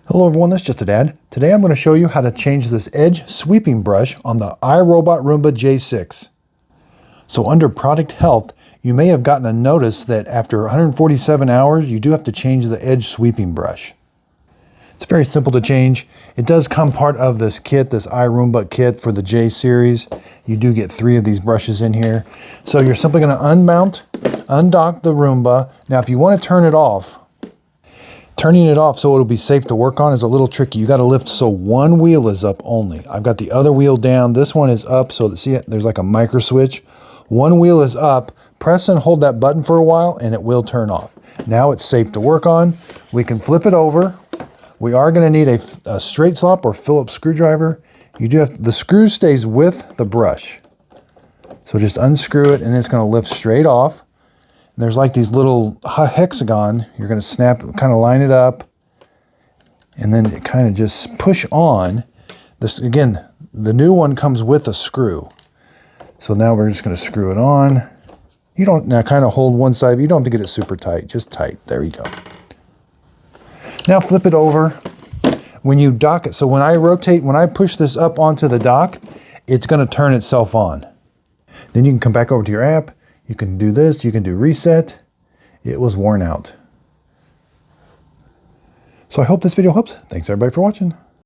Hello everyone, this is Just a Dad. Today I'm going to show you how to change this edge sweeping brush on the iRobot Roomba J6. So under product health, you may have gotten a notice that after 147 hours, you do have to change the edge sweeping brush. It's very simple to change. It does come part of this kit, this iRoomba kit for the J series. You do get 3 of these brushes in here. So you're simply going to undock the Roomba. Now if you want to turn it off, turning it off so it'll be safe to work on is a little tricky. You got to lift so one wheel is up only. I've got the other wheel down. This one is up, so that, see, there's like a micro switch. One wheel is up. Press and hold that button for a while and it will turn off. Now it's safe to work on. We can flip it over. We are going to need a straight slop or Phillips screwdriver. You do have, the screw stays with the brush. So just unscrew it and it's going to lift straight off. And there's like these little hexagon. You're going to snap, kind of line it up, and then it kind of just push on. This again, the new one comes with a screw. So now we're just going to screw it on. You don't, now kind of hold one side. You don't have to get it super tight, just tight. There you go. Now flip it over. When you dock it, so when I push this up onto the dock, it's going to turn itself on. Then you can come back over to your app. You can do this, you can do reset. It was worn out. So I hope this video helps. Thanks everybody for watching.